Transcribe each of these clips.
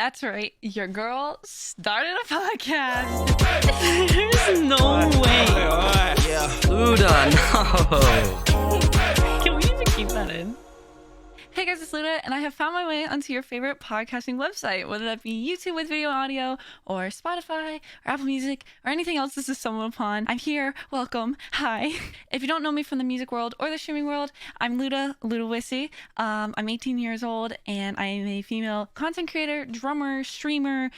That's right. Your girl started a podcast. There's no way. Yeah. Luda, no. Can we even keep that in? Hey guys, it's Luda, and I have found my way onto your favorite podcasting website, whether that be YouTube with video audio, or Spotify, or Apple Music, or anything else this is stumbled upon. I'm here. Welcome. Hi. If you don't know me from the music world or the streaming world, I'm Luda Wissy. I'm 18 years old, and I am a female content creator, drummer, streamer,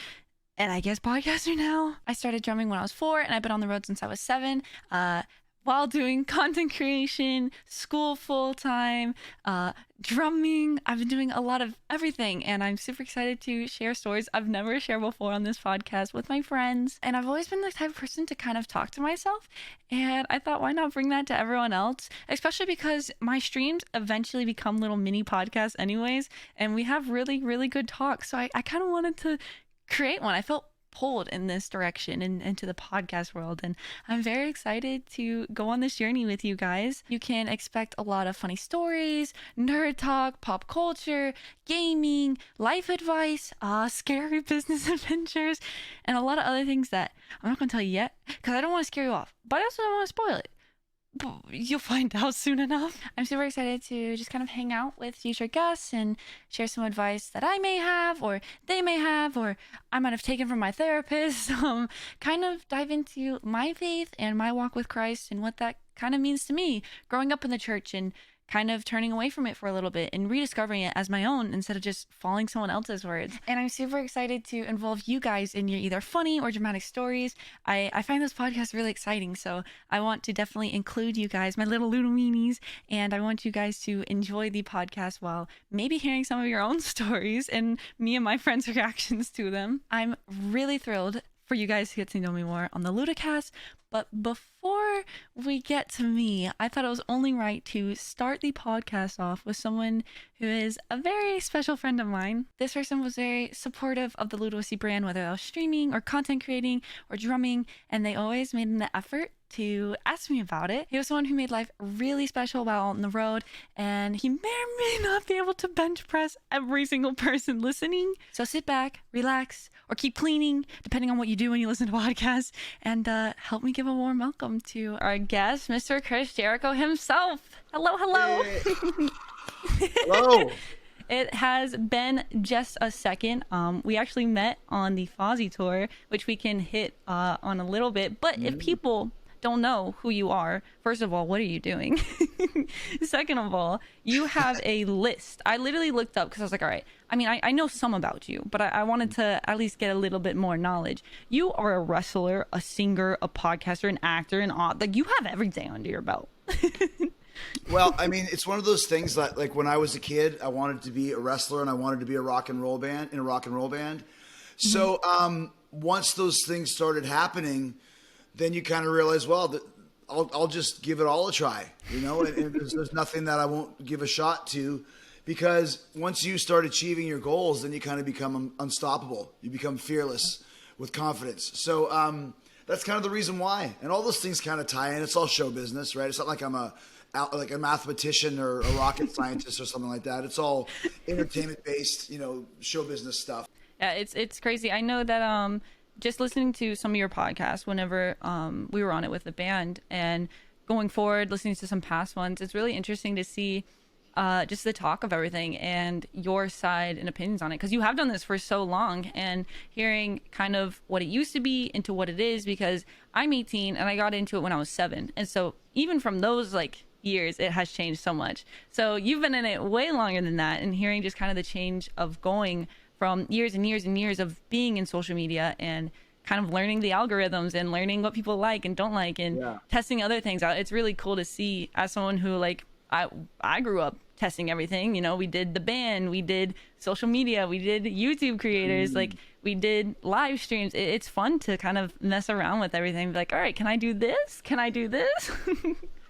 and I guess podcaster now. I started drumming when I was 4, and I've been on the road since I was 7. While doing content creation, school full-time, drumming. I've been doing a lot of everything, and I'm super excited to share stories I've never shared before on this podcast with my friends. And I've always been the type of person to kind of talk to myself, and I thought, why not bring that to everyone else? Especially because my streams eventually become little mini podcasts anyways, and we have really, really good talks. So I kind of wanted to create one. I felt pulled in this direction and into the podcast world, and I'm very excited to go on this journey with you guys. You can expect a lot of funny stories, nerd talk, pop culture, gaming, life advice, scary business adventures, and a lot of other things that I'm not gonna tell you yet because I don't want to scare you off, but I also don't want to spoil it. You'll find out soon enough. I'm super excited to just kind of hang out with future guests and share some advice that I may have, or they may have, or I might have taken from my therapist. Kind of dive into my faith and my walk with Christ and what that kind of means to me growing up in the church and kind of turning away from it for a little bit and rediscovering it as my own instead of just following someone else's words. And I'm super excited to involve you guys in your either funny or dramatic stories. I find this podcast really exciting, so I want to definitely include you guys, my little weenies, and I want you guys to enjoy the podcast while maybe hearing some of your own stories and me and my friends' reactions to them. I'm really thrilled for you guys to get to know me more on the Ludacast. But before we get to me, I thought it was only right to start the podcast off with someone who is a very special friend of mine. This person was very supportive of the Ludacast brand, whether I was streaming or content creating or drumming, and they always made an effort to ask me about it. He was someone who made life really special while on the road, and he may or may not be able to bench press every single person listening. So sit back, relax, or keep cleaning, depending on what you do when you listen to podcasts, and help me give a warm welcome to our guest, Mr. Chris Jericho himself. Hello, hello. Hey. Hello. It has been just a second. We actually met on the Fozzy tour, which we can hit on a little bit. But if people don't know who you are, first of all, what are you doing? Second of all, you have a list. I literally looked up because I was like, all right, I mean, I know some about you, but I wanted to at least get a little bit more knowledge. You are a wrestler, a singer, a podcaster, an actor, an like you have everything under your belt. Well, I mean, it's one of those things that, like, when I was a kid, I wanted to be a wrestler and I wanted to be a rock and roll band. So once those things started happening, then you kind of realize, well, that I'll just give it all a try, you know, and there's nothing that I won't give a shot to, because once you start achieving your goals, then you kind of become unstoppable. You become fearless with confidence. So that's kind of the reason why. And all those things kind of tie in. It's all show business, right? It's not like I'm a mathematician or a rocket scientist or something like that. It's all entertainment-based, you know, show business stuff. Yeah, it's crazy. I know that just listening to some of your podcasts whenever we were on it with the band, and going forward listening to some past ones, it's really interesting to see just the talk of everything and your side and opinions on it, because you have done this for so long, and hearing kind of what it used to be into what it is, because I'm 18 and I got into it when I was 7, and so even from those like years it has changed so much. So you've been in it way longer than that, and hearing just kind of the change of going from years and years and years of being in social media and kind of learning the algorithms and learning what people like and don't like, and testing other things out. It's really cool to see, as someone who, like, I grew up testing everything. You know, we did the band, we did social media, we did YouTube creators, like we did live streams. It's fun to kind of mess around with everything. Be like, all right, can I do this? Can I do this?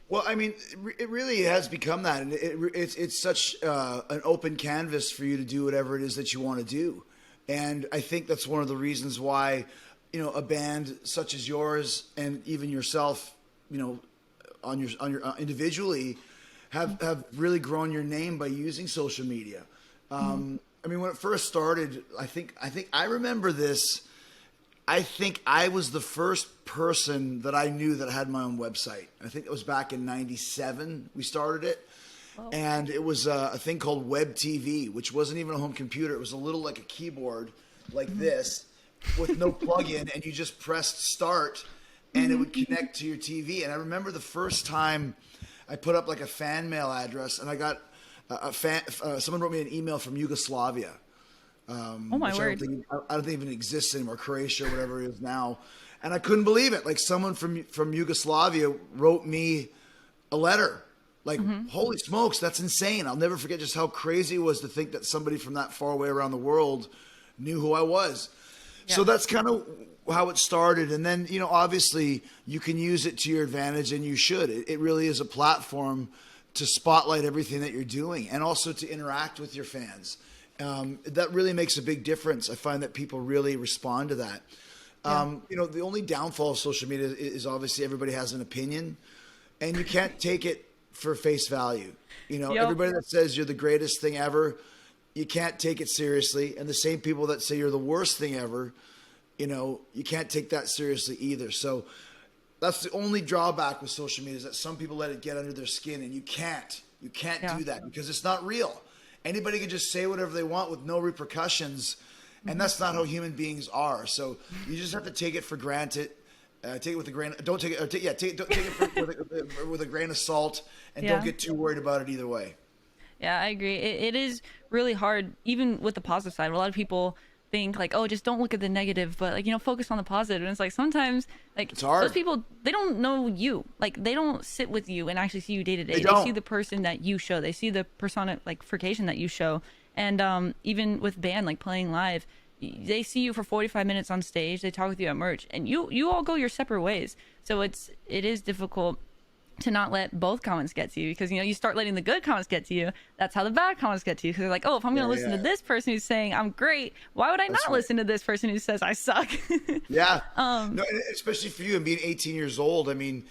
Well, I mean, it really has become that, and it's such an open canvas for you to do whatever it is that you want to do. And I think that's one of the reasons why, you know, a band such as yours and even yourself, you know, on your individually have really grown your name by using social media. I mean, when it first started, I think I remember this. I think I was the first person that I knew that had my own website. I think it was back in '97 we started it. Oh. And it was a thing called Web TV, which wasn't even a home computer. It was a little like a keyboard like this with no plug-in, and you just pressed start and it would connect to your TV. And I remember the first time I put up like a fan mail address, and I got someone wrote me an email from Yugoslavia. Oh my word! I don't think even exists anymore. Croatia, whatever it is now, and I couldn't believe it. Like someone from Yugoslavia wrote me a letter. Like, holy smokes, that's insane! I'll never forget just how crazy it was to think that somebody from that far away around the world knew who I was. Yeah. So that's kind of how it started. And then, you know, obviously you can use it to your advantage, and you should. It really is a platform to spotlight everything that you're doing, and also to interact with your fans. That really makes a big difference. I find that people really respond to that. You know, the only downfall of social media is obviously everybody has an opinion, and you can't take it for face value. You know, everybody that says you're the greatest thing ever, you can't take it seriously. And the same people that say you're the worst thing ever, you know, you can't take that seriously either. So that's the only drawback with social media, is that some people let it get under their skin, and you can't do that because it's not real. Anybody can just say whatever they want with no repercussions, and that's not how human beings are. So you just have to take it for granted. Take it with a grain. Don't take it. Take it with a grain of salt, and don't get too worried about it either way. Yeah, I agree. It is really hard, even with the positive side. A lot of people think like, oh, just don't look at the negative, but like, you know, focus on the positive. And it's like sometimes like it's hard. Those people, they don't know you. Like they don't sit with you and actually see you day to day. They see the person that you show. They see the personification that you show. And even with band, like playing live, they see you for 45 minutes on stage. They talk with you at merch, and you all go your separate ways. So it is difficult to not let both comments get to you, because, you know, you start letting the good comments get to you. That's how the bad comments get to you, because they're like, oh, if I'm going to listen to this person who's saying I'm great, why would I not listen to this person who says I suck? No, especially for you and being 18 years old. I mean,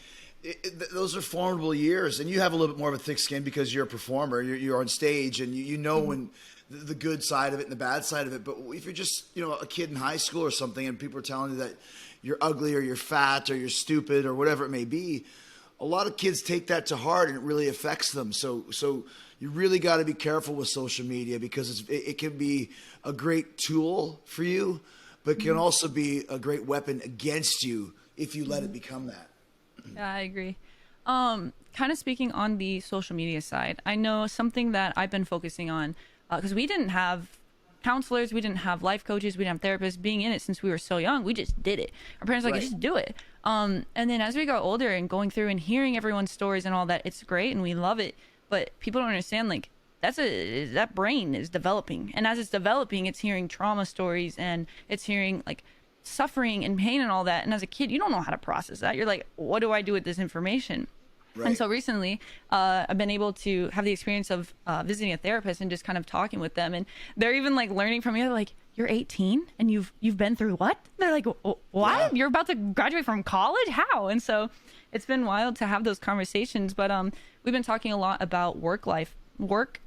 those are formidable years, and you have a little bit more of a thick skin because you're a performer. You're on stage, and you know when the good side of it and the bad side of it. But if you're just, you know, a kid in high school or something, and people are telling you that you're ugly or you're fat or you're stupid or whatever it may be, a lot of kids take that to heart, and it really affects them. So you really got to be careful with social media, because it can be a great tool for you, but it can also be a great weapon against you if you let it become that. Yeah, I agree. Kind of speaking on the social media side, I know something that I've been focusing on, because we didn't have counselors, we didn't have life coaches, we didn't have therapists. Being in it since we were so young, we just did it. Our parents were like, just do it. And then as we got older and going through and hearing everyone's stories and all that, it's great and we love it. But people don't understand, like, that brain is developing, and as it's developing, it's hearing trauma stories, and it's hearing like suffering and pain and all that. And as a kid, you don't know how to process that. You're like, what do I do with this information? Right. And so recently, I've been able to have the experience of visiting a therapist and just kind of talking with them, and they're even like learning from me. They're like, "You're 18 and you've been through what?" And they're like, "What? Yeah. You're about to graduate from college? How?" And so it's been wild to have those conversations. But we've been talking a lot about work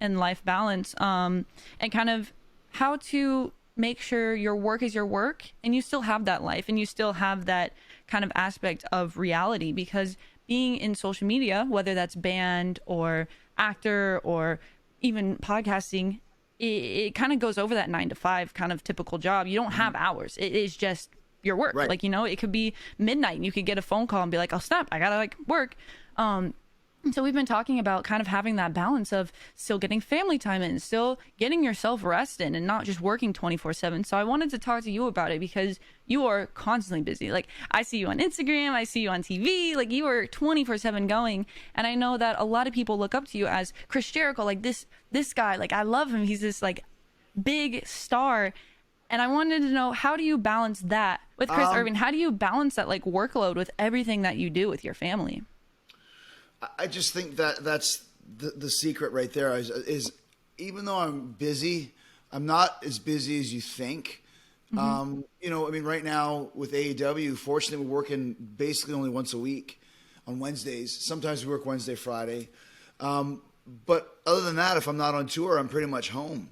and life balance, and kind of how to make sure your work is your work and you still have that life and you still have that kind of aspect of reality, because being in social media, whether that's band or actor or even podcasting, it kind of goes over that 9 to 5 kind of typical job. You don't have hours. It is just your work. Right. Like, you know, it could be midnight and you could get a phone call and be like, oh snap, I gotta like work. So we've been talking about kind of having that balance of still getting family time in, still getting yourself rest in, and not just working 24/7. So I wanted to talk to you about it, because you are constantly busy. Like, I see you on Instagram, I see you on TV, like you are 24/7 going. And I know that a lot of people look up to you as Chris Jericho, like this guy, like I love him. He's this like big star. And I wanted to know, how do you balance that with Chris Irvin? How do you balance that like workload with everything that you do with your family? I just think that that's the secret right there is even though I'm busy, I'm not as busy as you think. You know, I mean, right now with AEW, fortunately, we're working basically only once a week on Wednesdays. Sometimes we work Wednesday, Friday. But other than that, if I'm not on tour, I'm pretty much home.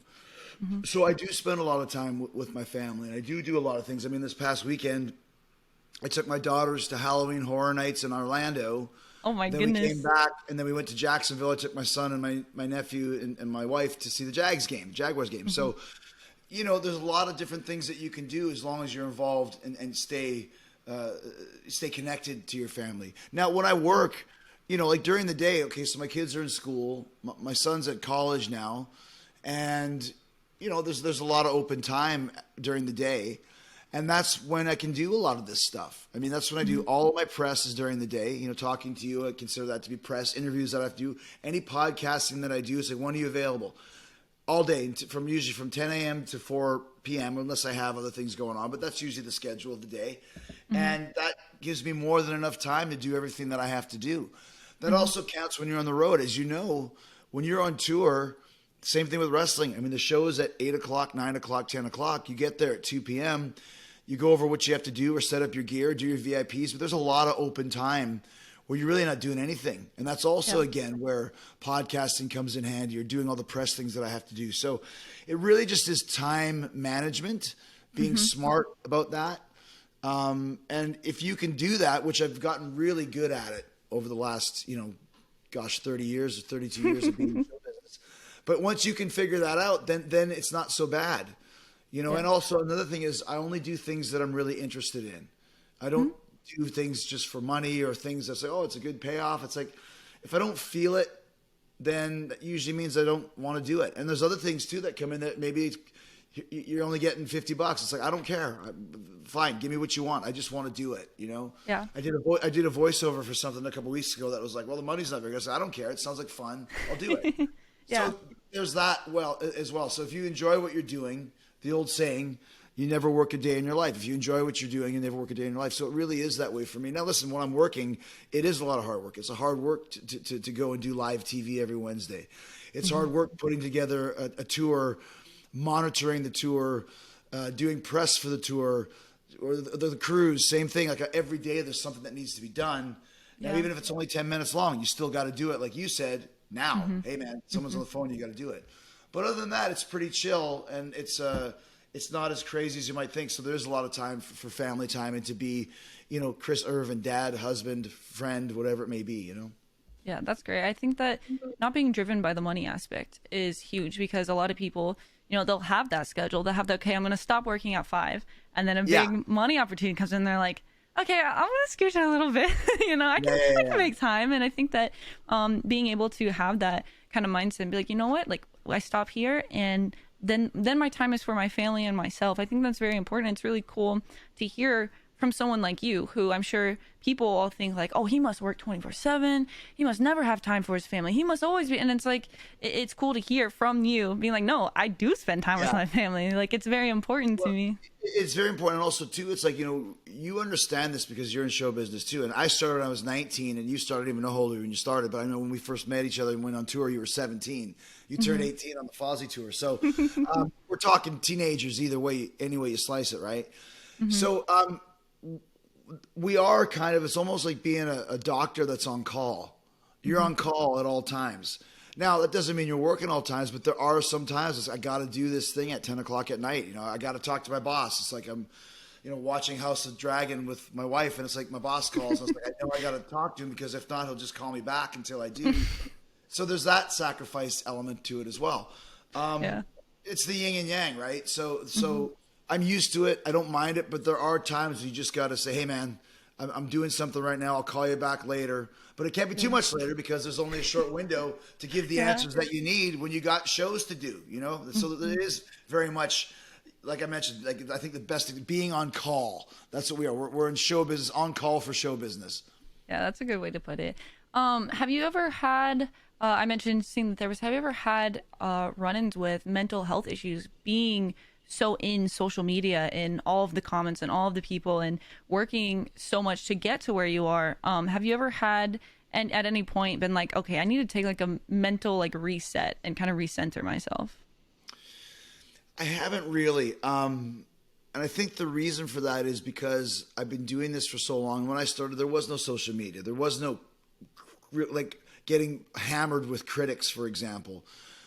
So I do spend a lot of time with my family, and I do a lot of things. I mean, this past weekend, I took my daughters to Halloween Horror Nights in Orlando. Oh my Then goodness. we came back, and then we went to Jacksonville. I took my son and my nephew and my wife to see the Jaguars game. So, there's a lot of different things that you can do as long as you're involved and stay connected to your family. Now, when I work, like during the day, okay, so my kids are in school. My son's at college now, and there's a lot of open time during the day. And that's when I can do a lot of this stuff. I mean, that's when I do all of my press is during the day. Talking to you, I consider that to be press. Interviews that I have to do. Any podcasting that I do is like, when are you available? All day, usually from 10 a.m. to 4 p.m., unless I have other things going on. But that's usually the schedule of the day. And that gives me more than enough time to do everything that I have to do. That also counts when you're on the road. As you know, when you're on tour, same thing with wrestling. I mean, the show is at 8 o'clock, 9 o'clock, 10 o'clock. You get there at 2 p.m., you go over what you have to do or set up your gear, do your VIPs, but there's a lot of open time where you're really not doing anything. And that's also, again, where podcasting comes in handy. You're doing all the press things that I have to do. So it really just is time management, being smart about that. And if you can do that, which I've gotten really good at it over the last, 30 years or 32 years of being in show business. But once you can figure that out, then it's not so bad. And also another thing is I only do things that I'm really interested in. I don't do things just for money or things that say, oh, it's a good payoff. It's like, if I don't feel it, then that usually means I don't want to do it. And there's other things too that come in that maybe you're only getting $50. It's like, I don't care. Fine. Give me what you want. I just want to do it. Yeah. I did a voiceover for something a couple of weeks ago that was like, well, the money's not very good. I said, I don't care. It sounds like fun. I'll do it. So there's that as well. So if you enjoy what you're doing, the old saying, you never work a day in your life. If you enjoy what you're doing, you never work a day in your life. So it really is that way for me. Now, listen, when I'm working, it is a lot of hard work. It's a hard work to go and do live TV every Wednesday. It's hard work putting together a tour, monitoring the tour, doing press for the tour, or the cruise, same thing. Like every day there's something that needs to be done. Now, even if it's only 10 minutes long, you still got to do it. Like you said, now, hey man, someone's on the phone, you got to do it. But other than that, it's pretty chill, and it's not as crazy as you might think. So there's a lot of time for family time and to be, Chris Irvin, dad, husband, friend, whatever it may be, Yeah, that's great. I think that not being driven by the money aspect is huge because a lot of people, they'll have that schedule. They'll have the, okay, I'm going to stop working at 5. And then a big money opportunity comes in. They're like, okay, I'm going to scooch out a little bit. I can make time. And I think that being able to have that kind of mindset and be like, you know what, like I stop here and then my time is for my family and myself. I think that's very important. It's really cool to hear from someone like you, who I'm sure people all think like, oh, he must work 24/7. He must never have time for his family. He must always be. And it's like, it's cool to hear from you being like, no, I do spend time with my family. Like, it's very important to me. It's very important. And also too, it's like, you understand this because you're in show business too. And I started when I was 19 and you started, even know how old you were when you started, but I know when we first met each other and went on tour, you were 17. You turned 18 on the Fozzy tour. So we're talking teenagers either way, any way you slice it, right? So we are kind of, it's almost like being a doctor that's on call. You're on call at all times. Now, that doesn't mean you're working all times, but there are some times it's, I got to do this thing at 10 o'clock at night. I got to talk to my boss. It's like I'm, watching House of Dragon with my wife, and it's like my boss calls. I was like, I know I got to talk to him because if not, he'll just call me back until I do. So there's that sacrifice element to it as well. It's the yin and yang, right? So I'm used to it. I don't mind it, but there are times you just got to say, hey man, I'm doing something right now. I'll call you back later, but it can't be too much later because there's only a short window to give the answers that you need when you got shows to do, So it is very much, like I mentioned, like I think the best thing, being on call. That's what we are. We're in show business, on call for show business. Yeah, that's a good way to put it. Have you ever had, I mentioned seeing the therapist, have you ever had run-ins with mental health issues being so in social media, in all of the comments and all of the people, and working so much to get to where you are? Have you ever had, and at any point been like, okay, I need to take like a mental like reset and kind of recenter myself? I haven't really. And I think the reason for that is because I've been doing this for so long. When I started, there was no social media. There was no like getting hammered with critics, for example.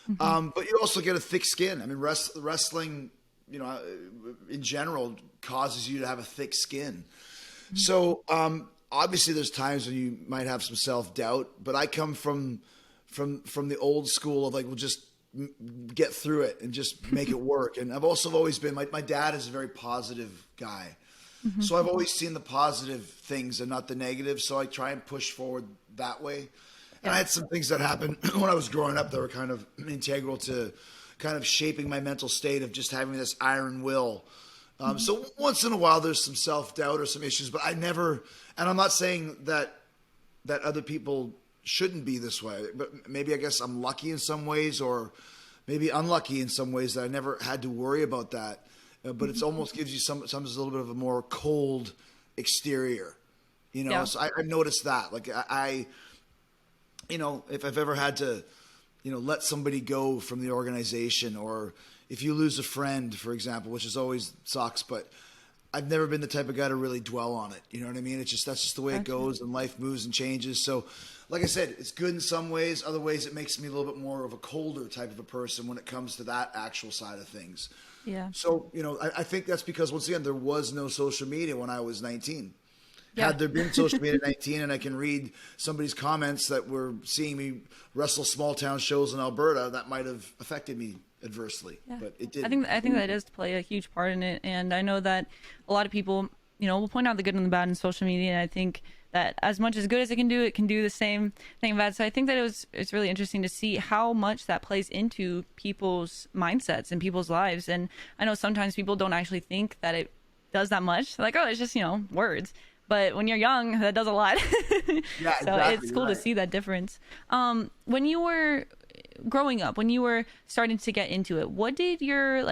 But you also get a thick skin. I mean, wrestling, in general, causes you to have a thick skin. So obviously, there's times when you might have some self-doubt. But I come from the old school of like, we'll just get through it and just make it work. And I've also always been, my dad is a very positive guy. So I've always seen the positive things and not the negative. So I try and push forward that way. And I had some things that happened when I was growing up that were kind of integral to kind of shaping my mental state of just having this iron will. So once in a while there's some self-doubt or some issues, but I never, and I'm not saying that other people shouldn't be this way, but maybe I guess I'm lucky in some ways or maybe unlucky in some ways that I never had to worry about that. But it almost gives you sometimes a little bit of a more cold exterior, So I noticed that. Like I if I've ever had to, let somebody go from the organization, or if you lose a friend, for example, which is always sucks, but I've never been the type of guy to really dwell on it. You know what I mean? That's just the way it goes, and life moves and changes. So, like I said, it's good in some ways. Other ways, it makes me a little bit more of a colder type of a person when it comes to that actual side of things. Yeah. So, I think that's because, once again, there was no social media when I was 19. Yeah. Had there been social media at 19 and I can read somebody's comments that were seeing me wrestle small town shows in Alberta, that might have affected me adversely, but it didn't. I think that does play a huge part in it. And I know that a lot of people, will point out the good and the bad in social media. And I think that as much as good as it can do the same thing bad. So I think that it's really interesting to see how much that plays into people's mindsets and people's lives. And I know sometimes people don't actually think that it does that much. They're like, oh, it's just, words. But when you're young, that does a lot. Yeah, so exactly, it's cool to see that difference. When you were growing up, when you were starting to get into it, what did your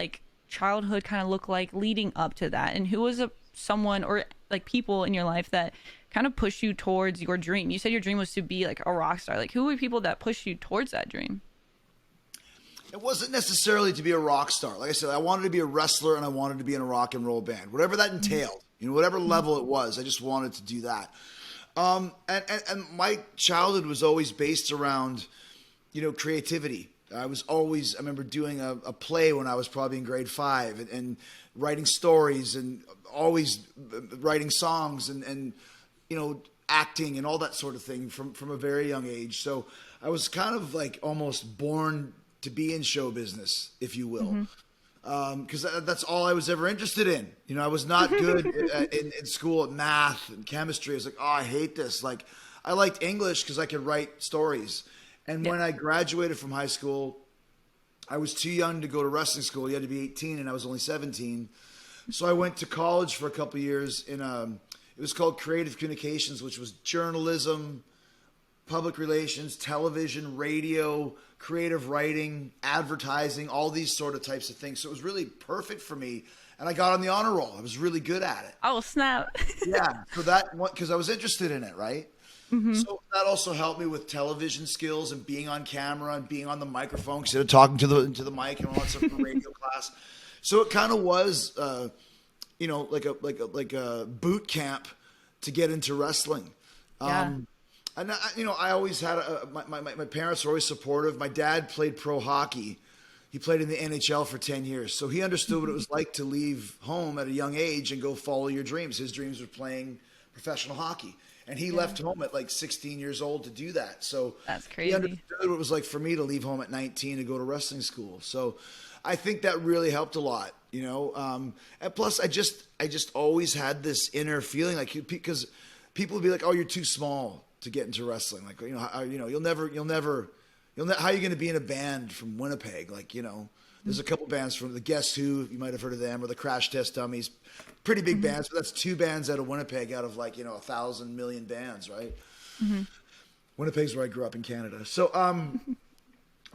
childhood kind of look like leading up to that? And who was someone or people in your life that kind of pushed you towards your dream? You said your dream was to be a rock star. Who were people that pushed you towards that dream? It wasn't necessarily to be a rock star. Like I said, I wanted to be a wrestler and I wanted to be in a rock and roll band, whatever that entailed. Whatever level it was, I just wanted to do that. And my childhood was always based around, creativity. I remember doing a play when I was probably in grade 5 and writing stories and always writing songs and acting and all that sort of thing from a very young age. So I was kind of almost born to be in show business, if you will. Because that's all I was ever interested in. I was not good in school at math and chemistry. I was like, oh, I hate this. I liked English because I could write stories. And when I graduated from high school, I was too young to go to wrestling school. You had to be 18, and I was only 17. So I went to college for a couple of years it was called Creative Communications, which was journalism, public relations, television, radio, creative writing, advertising, all these sort of types of things. So it was really perfect for me. And I got on the honor roll. I was really good at it. Oh, snap. Yeah. So because I was interested in it, right? So that also helped me with television skills and being on camera and being on the microphone instead of talking to the mic and all that stuff from radio class. So it kind of was, like a boot camp to get into wrestling. Yeah. And I always had my parents were always supportive. My dad played pro hockey. He played in the NHL for 10 years. So he understood what it was like to leave home at a young age and go follow your dreams. His dreams were playing professional hockey. And he left home at 16 years old to do that. So that's crazy. He understood what it was like for me to leave home at 19 to go to wrestling school. So I think that really helped a lot, And plus I just always had this inner feeling because people would be like, oh, you're too small to get into wrestling. You'll never, how are you going to be in a band from Winnipeg? There's a couple bands from the Guess Who, you might have heard of them, or the Crash Test Dummies, pretty big bands, but that's 2 bands out of Winnipeg out of 1,000 million bands, right? Winnipeg's where I grew up in Canada. So,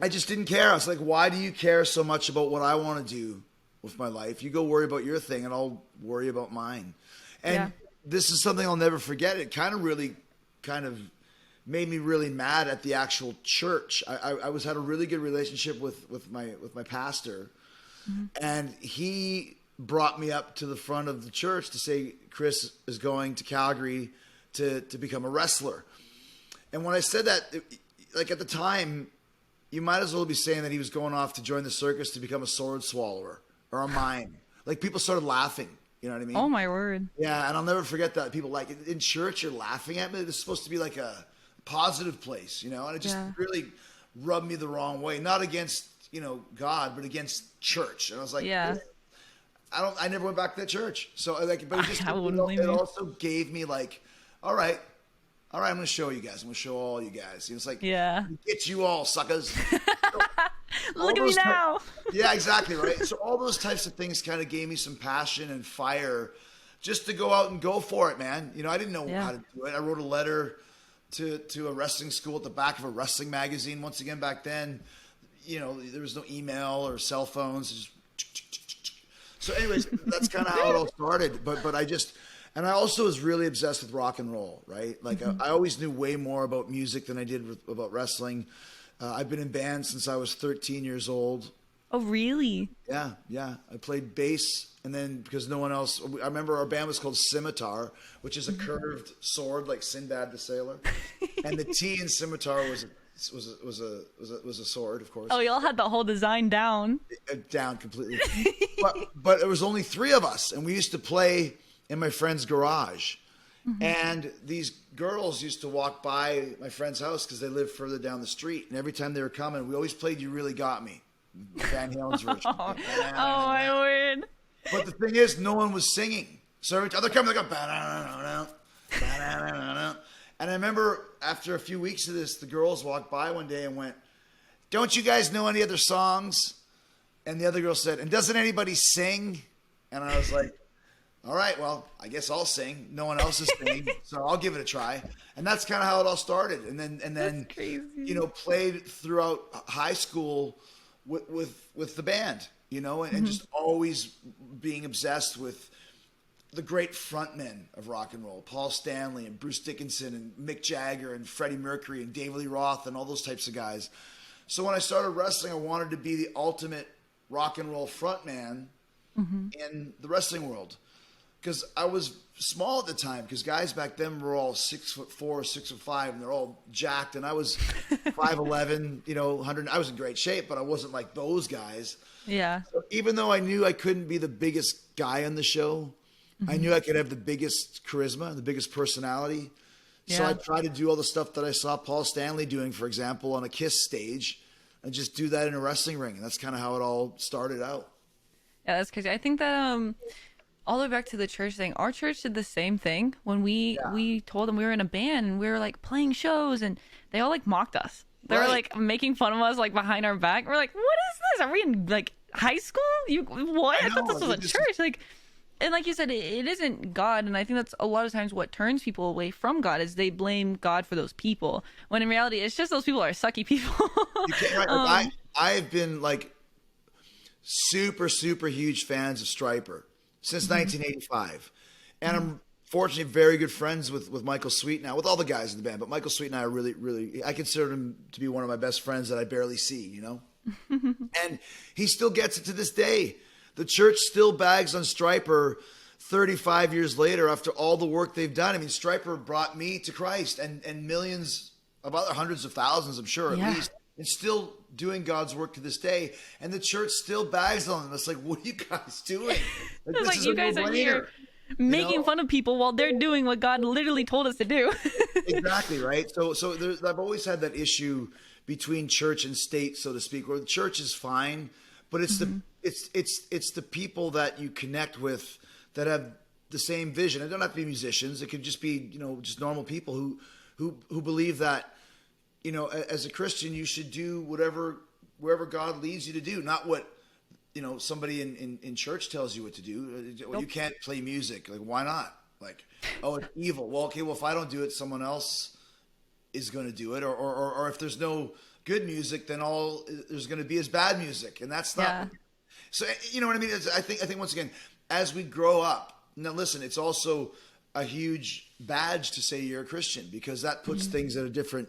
I just didn't care. I was like, why do you care so much about what I want to do with my life? You go worry about your thing and I'll worry about mine. And this is something I'll never forget. It kind of made me really mad at the actual church. I had a really good relationship with my pastor, and he brought me up to the front of the church to say Chris is going to Calgary to become a wrestler. And when I said that, at the time, you might as well be saying that he was going off to join the circus to become a sword swallower or a mime. Like, people started laughing. You know what I mean? Oh my word. Yeah, and I'll never forget that. People like, in church, you're laughing at me. It's supposed to be like a positive place, you know? And it just really rubbed me the wrong way. Not against, God, but against church. And I was like, I never went back to that church. So like, but it also gave me like, all right, I'm going to show you guys. I'm going to show all you guys. It's like, get you all, suckers. Look at me now. Yeah, exactly, right? So all those types of things kind of gave me some passion and fire just to go out and go for it, man. I didn't know how to do it. I wrote a letter to a wrestling school at the back of a wrestling magazine. Once again, back then, there was no email or cell phones. So anyways, that's kind of how it all started. But and I also was really obsessed with rock and roll, right? Like I always knew way more about music than I did about wrestling. I've been in bands since I was 13 years old. Oh, really? Yeah. I played bass, and then because no one else, I remember our band was called Scimitar, which is a curved sword like Sinbad the Sailor, and the T in Scimitar was a sword, of course. Oh, y'all had the whole design down. Down completely. but there was only 3 of us, and we used to play in my friend's garage. And these girls used to walk by my friend's house because they lived further down the street. And every time they were coming, we always played "You Really Got Me," Van Halen's version. Oh my word! But the thing is, no one was singing. So every time they're coming, they go ba-da-da-da-da, ba-da-da-da-da. And I remember after a few weeks of this, the girls walked by one day and went, "Don't you guys know any other songs?" And the other girl said, "And doesn't anybody sing?" And I was like, all right, well, I guess I'll sing. No one else is singing, so I'll give it a try. And that's kind of how it all started. And then played throughout high school with the band, and just always being obsessed with the great frontmen of rock and roll, Paul Stanley and Bruce Dickinson and Mick Jagger and Freddie Mercury and David Lee Roth and all those types of guys. So when I started wrestling, I wanted to be the ultimate rock and roll frontman in the wrestling world. Because I was small at the time, because guys back then were all 6'4", 6'5", and they're all jacked. And I was 5'11", 100. I was in great shape, but I wasn't like those guys. Yeah. So even though I knew I couldn't be the biggest guy on the show, I knew I could have the biggest charisma, the biggest personality. Yeah. So I tried to do all the stuff that I saw Paul Stanley doing, for example, on a Kiss stage, and just do that in a wrestling ring. And that's kind of how it all started out. Yeah, that's crazy. I think that all the way back to the church thing, our church did the same thing when we told them we were in a band and we were like playing shows, and they all like mocked us. They were like making fun of us like behind our back. We're like, what is this? Are we in like high school? What? I thought this was a church. Like, and like you said, it isn't God. And I think that's a lot of times what turns people away from God is they blame God for those people, when in reality it's just those people are sucky people. You can't, right? I've been like super huge fans of Stryper since 1985. And I'm fortunately very good friends with Michael Sweet now, with all the guys in the band. But Michael Sweet and I are really, I consider him to be one of my best friends that I barely see, And he still gets it to this day. The church still bags on Stryper 35 years later after all the work they've done. I mean, Stryper brought me to Christ and millions of other hundreds of thousands, I'm sure, at least. And still doing God's work to this day, and the church still bags on them. It's like, what are you guys doing? It's like you guys are here making fun of people while they're doing what God literally told us to do. Exactly, right? So I've always had that issue between church and state, so to speak, where the church is fine, but it's it's the people that you connect with that have the same vision. It don't have to be musicians. It could just be just normal people who believe that. As a Christian, you should do wherever God leads you to do, not what, somebody in church tells you what to do. You can't play music. Like, why not? Like, oh, it's evil. Well, okay, well, if I don't do it, someone else is going to do it. Or if there's no good music, then all there's going to be is bad music. And that's not. Yeah. So, you know what I mean? I think once again, as we grow up, now listen, it's also a huge badge to say you're a Christian, because that puts things in a different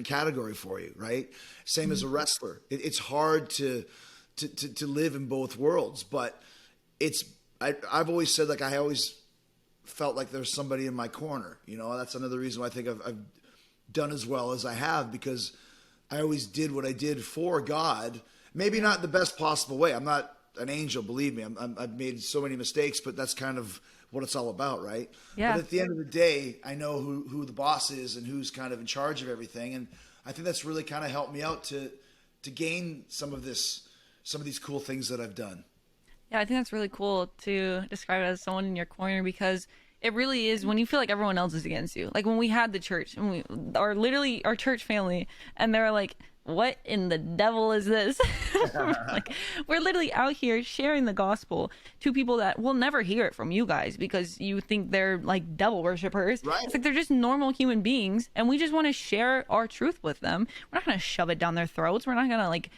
category for you, right? Same as a wrestler. It's hard to live in both worlds, but I've always said, like, I always felt like there's somebody in my corner. That's another reason why I think I've done as well as I have, because I always did what I did for God. Maybe not the best possible way. I'm not an angel, believe me. I've made so many mistakes, but that's kind of what it's all about, right? Yeah. But at the end of the day, I know who the boss is and who's kind of in charge of everything. And I think that's really kind of helped me out to gain some of these cool things that I've done. Yeah, I think that's really cool to describe it as someone in your corner, because it really is when you feel like everyone else is against you. Like when we had the church and our church family, and they're like, what in the devil is this? Like, we're literally out here sharing the gospel to people that will never hear it from you guys because you think they're like devil worshippers. Right. It's like they're just normal human beings, and we just want to share our truth with them. We're not going to shove it down their throats. We're not going to like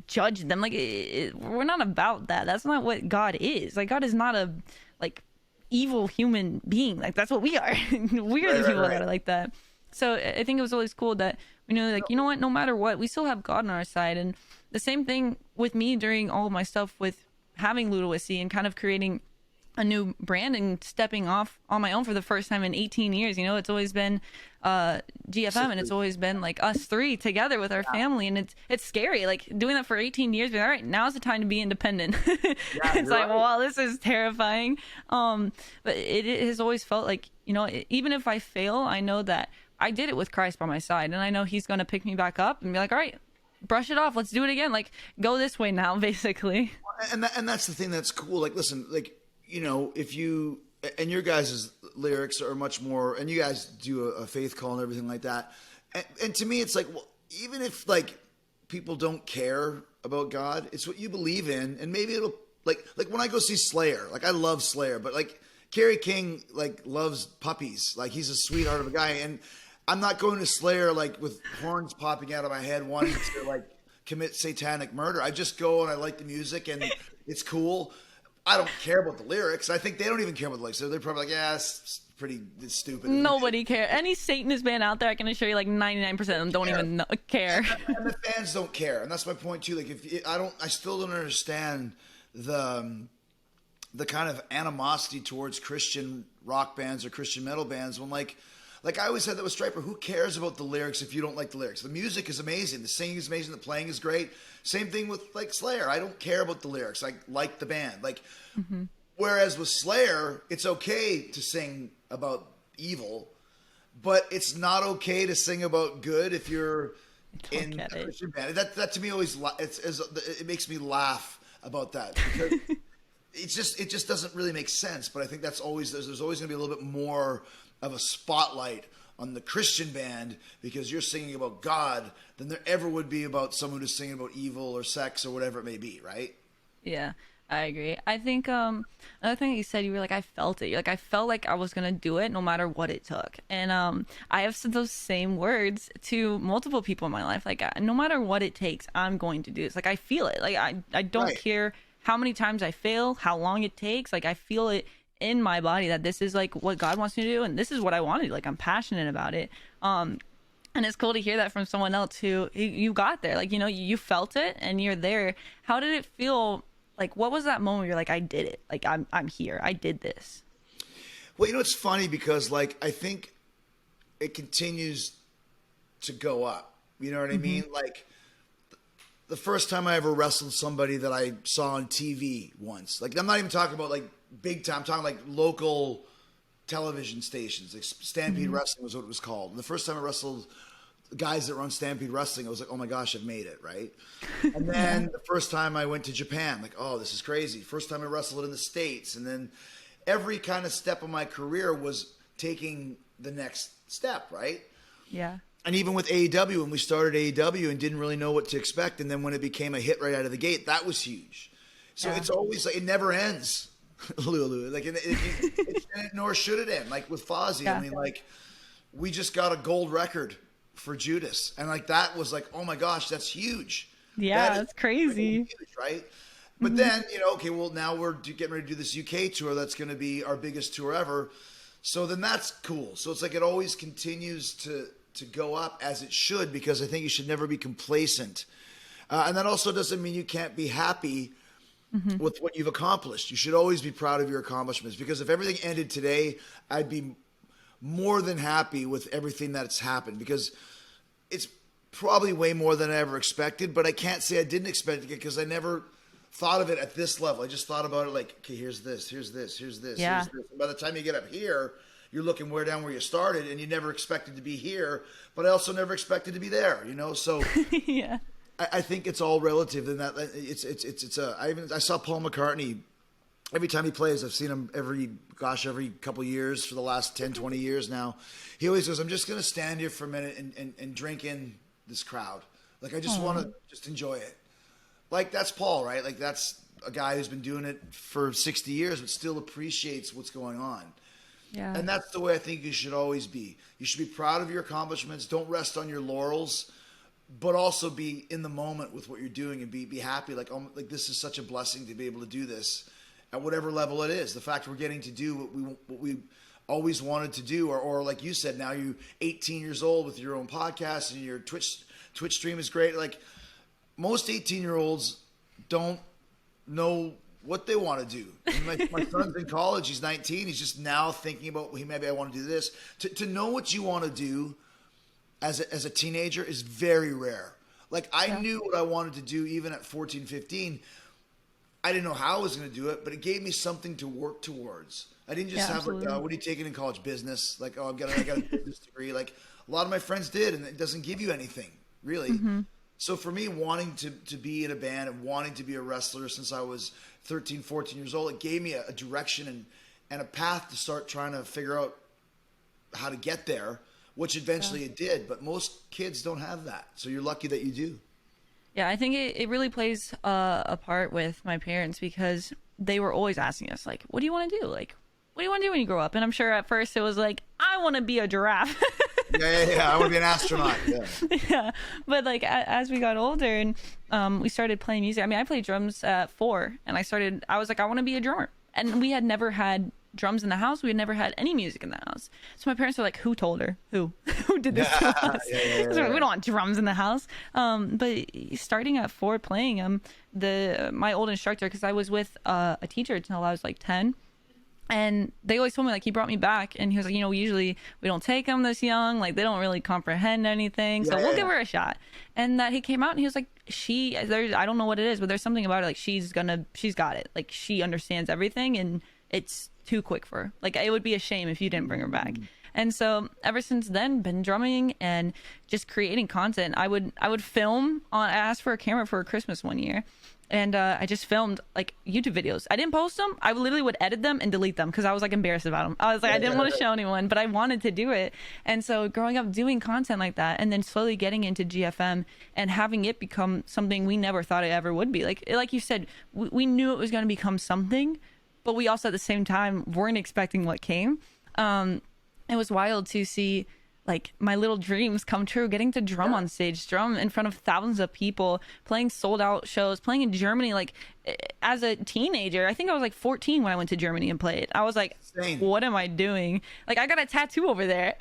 judge them. Like we're not about that. That's not what God is. Like God is not a like evil human being. Like that's what we are. We're the people that are like that. So I think it was always cool that we know, like, you know what, no matter what, we still have God on our side. And the same thing with me during all of my stuff with having Ludacast and kind of creating a new brand and stepping off on my own for the first time in 18 years. You know, it's always been GFM, and it's always been like us three together with our family, and it's scary, like doing that for 18 years, but all right, now's the time to be independent. It's like, wow, this is terrifying. But it has always felt like, you know, even if I fail, I know that I did it with Christ by my side, and I know he's going to pick me back up and be like, all right, brush it off, let's do it again, like go this way now, basically. And that's the thing that's cool. Like, listen, like, you know, if you and your guys' lyrics are much more, and you guys do a faith call and everything like that. And to me, it's like, well, even if like people don't care about God, it's what you believe in, and maybe it'll like when I go see Slayer, like I love Slayer, but like Kerry King like loves puppies, like he's a sweetheart of a guy, and I'm not going to Slayer like with horns popping out of my head, wanting to like commit satanic murder. I just go and I like the music and it's cool. I don't care about the lyrics. I think they don't even care about the lyrics. They're probably like, yeah, it's stupid. Nobody cares. Any Satanist band out there, I can assure you, like 99% of them don't even care. And the fans don't care, and that's my point too. Like, I still don't understand the kind of animosity towards Christian rock bands or Christian metal bands when like I always said that with Striper, who cares about the lyrics if you don't like the lyrics? The music is amazing. The singing is amazing. The playing is great. Same thing with like Slayer. I don't care about the lyrics. I like the band. Like, whereas with Slayer, it's okay to sing about evil, but it's not okay to sing about good if you're in a Christian band. That to me always, it makes me laugh about that because it just doesn't really make sense. But I think that's always, there's always going to be a little bit more of a spotlight on the Christian band because you're singing about God than there ever would be about someone who's singing about evil or sex or whatever it may be, right? Yeah, I agree. I think another thing you said, you were like, I felt it. You're like, I felt like I was gonna do it no matter what it took. And I have said those same words to multiple people in my life. Like, no matter what it takes, I'm going to do this. Like, I feel it. Like, I don't care how many times I fail, how long it takes. Like, I feel it in my body that this is like what God wants me to do, and this is what I want to do. Like, I'm passionate about it. And it's cool to hear that from someone else who you got there. Like, you know, you felt it and you're there. How did it feel? Like, what was that moment where you're like, I did it. Like, I'm here. I did this. Well, you know, it's funny because like, I think it continues to go up. You know what I mean? Like, the first time I ever wrestled somebody that I saw on TV once, like, I'm not even talking about like big time, I'm talking like local television stations, like Stampede Wrestling was what it was called. And the first time I wrestled the guys that run Stampede Wrestling, I was like, oh my gosh, I've made it, right? And then the first time I went to Japan, like, oh, this is crazy. First time I wrestled in the States. And then every kind of step of my career was taking the next step, right? Yeah. And even with AEW, when we started AEW and didn't really know what to expect, and then when it became a hit right out of the gate, that was huge. So it's always like, it never ends. Lulu, like, nor should it end. Like with Fozzy, I mean, like, we just got a gold record for Judas, and like that was like, oh my gosh, that's huge. Yeah, that's crazy, huge, right? But then, you know, okay, well, now we're getting ready to do this UK tour. That's going to be our biggest tour ever. So then that's cool. So it's like it always continues to go up as it should, because I think you should never be complacent. And that also doesn't mean you can't be happy with what you've accomplished. You should always be proud of your accomplishments, because if everything ended today, I'd be more than happy with everything that's happened, because probably way more than I ever expected, but I can't say I didn't expect it because I never thought of it at this level. I just thought about it like, okay, here's this, here's this, here's this, Yeah. here's this. And by the time you get up here, you're looking way down where you started, and you never expected to be here, but I also never expected to be there, you know? So Yeah. I think it's all relative, and that I saw Paul McCartney every time he plays. I've seen him every couple years for the last 10, 20 years now. He always goes, I'm just going to stand here for a minute and drink in this crowd. Like, I just want to just enjoy it. Like, that's Paul, right? Like, that's a guy who's been doing it for 60 years, but still appreciates what's going on. Yeah. And that's the way I think you should always be. You should be proud of your accomplishments. Don't rest on your laurels, but also be in the moment with what you're doing and be happy. Like, oh, like, this is such a blessing to be able to do this at whatever level it is. The fact we're getting to do what we always wanted to do, or like you said, now you're 18 years old with your own podcast and your Twitch stream is great. Like, most 18-year-olds don't know what they want to do. My son's in college. He's 19. He's just now thinking about, well, maybe I want to do this. To know what you want to do as a teenager is very rare. Like, I knew what I wanted to do even at 14, 15. I didn't know how I was going to do it, but it gave me something to work towards. I didn't just have like, what are you taking in college? Business? Like, oh, I got a business degree. Like, a lot of my friends did, and it doesn't give you anything, really. Mm-hmm. So for me, wanting to be in a band and wanting to be a wrestler since I was 13, 14 years old, it gave me a direction and a path to start trying to figure out how to get there, which eventually it did. But most kids don't have that. So you're lucky that you do. Yeah, I think it really plays a part with my parents because they were always asking us, like, what do you want to do? Like, what do you want to do when you grow up? And I'm sure at first it was like, I want to be a giraffe. Yeah. I want to be an astronaut. Yeah. Yeah. But like as we got older and we started playing music. I mean, I played drums at 4 and I was like, I want to be a drummer. And we had never had drums in the house. We had never had any music in the house. So my parents were like, who told her? Who did this to us? So we don't want drums in the house. But starting at 4 playing my old instructor, because I was with a teacher until I was like 10. And they always told me, like, he brought me back and he was like, usually we don't take them this young. Like, they don't really comprehend anything. So we'll give her a shot. And that he came out and he was like, I don't know what it is, but there's something about it. Like, she's got it. Like, she understands everything and it's too quick for her. Like, it would be a shame if you didn't bring her back. And so ever since then, been drumming and just creating content. I would film I asked for a camera for Christmas one year. And I just filmed like YouTube videos. I didn't post them. I literally would edit them and delete them because I was like embarrassed about them. I was like, I didn't want to show anyone, but I wanted to do it. And so growing up doing content like that and then slowly getting into GFM and having it become something we never thought it ever would be. Like you said, we knew it was going to become something, but we also at the same time weren't expecting what came. It was wild to see like my little dreams come true, getting to drum on stage, drum in front of thousands of people, playing sold out shows, playing in Germany. Like as a teenager, I think I was like 14 when I went to Germany and played. I was like, what am I doing? Like I got a tattoo over there.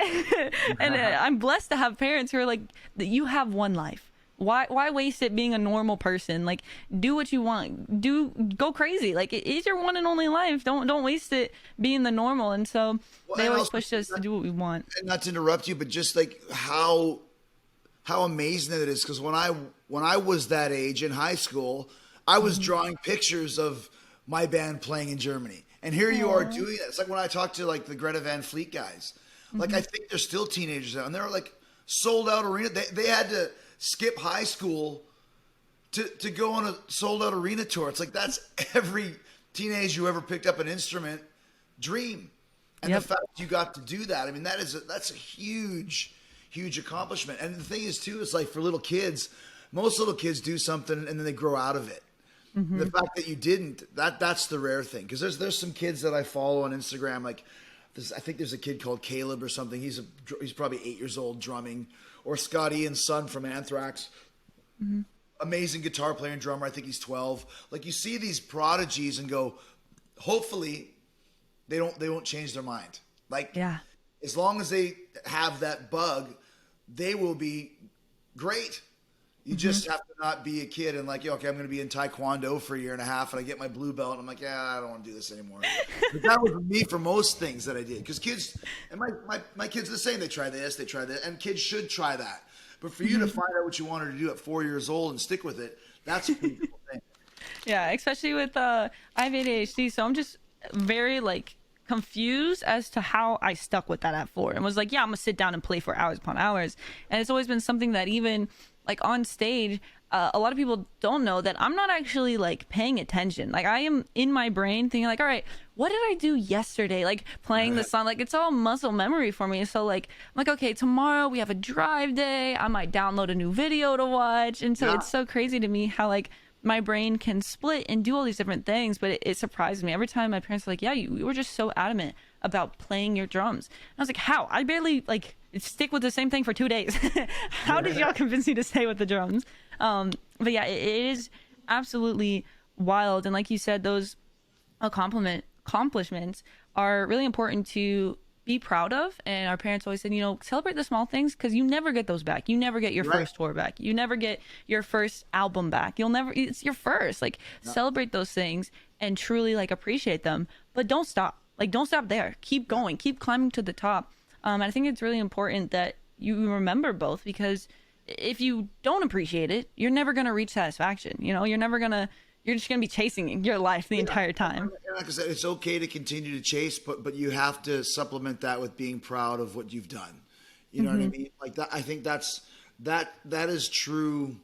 And I'm blessed to have parents who are like, you have one life. Why waste it being a normal person? Like, do what you want. Go crazy. Like, it is your one and only life. Don't waste it being the normal. And so they always pushed us to do what we want. And not to interrupt you, but just like how amazing it is. Because when I was that age in high school, I was drawing pictures of my band playing in Germany. And here you are doing it. It's like when I talk to like the Greta Van Fleet guys. Like, I think they're still teenagers now. And they're like sold out arena. They had to skip high school to go on a sold out arena tour. It's like that's every teenager who ever picked up an instrument dream. And the fact you got to do that, I mean, that's a huge accomplishment. And the thing is too, it's like for little kids, most little kids do something and then they grow out of it. The fact that you didn't, that's the rare thing. Because there's some kids that I follow on Instagram, like I think there's a kid called Caleb or something. He's probably 8 years old drumming. Or Scott Ian's son from Anthrax. Amazing guitar player and drummer. I think he's 12. Like, you see these prodigies and go, hopefully they won't change their mind. Like, as long as they have that bug, they will be great. You just have to not be a kid and like, okay, I'm going to be in Taekwondo for a year and a half and I get my blue belt and I'm like, I don't want to do this anymore. But that was me for most things that I did. Because kids, and my kids are the same. They try this, they try that. And kids should try that. But for you to find out what you wanted to do at 4 years old and stick with it, that's a pretty cool thing. Yeah, especially with I have ADHD, so I'm just very like confused as to how I stuck with that at 4 and was like, yeah, I'm gonna sit down and play for hours upon hours. And it's always been something that even like on stage, a lot of people don't know that I'm not actually like paying attention. Like I am in my brain thinking like, all right, what did I do yesterday? Like playing the song, like it's all muscle memory for me. So like I'm like, okay, tomorrow we have a drive day. I might download a new video to watch. And so it's so crazy to me how like my brain can split and do all these different things. But it surprised me every time my parents were like, yeah, you were just so adamant about playing your drums. And I was like, how? I barely like stick with the same thing for 2 days. How did y'all convince me to stay with the drums? But yeah, it is absolutely wild. And like you said, those accomplishments are really important to be proud of. And our parents always said, you know, celebrate the small things because you never get those back. You never get your first tour back. You never get your first album back. It's your first. Like celebrate those things and truly like appreciate them. But don't stop. Like don't stop there. Keep going. Keep climbing to the top. I think it's really important that you remember both, because if you don't appreciate it, you're never going to reach satisfaction. You know, you're just going to be chasing your life the entire time. Like I said, it's okay to continue to chase, but you have to supplement that with being proud of what you've done. You know what I mean? Like that, I think that is true,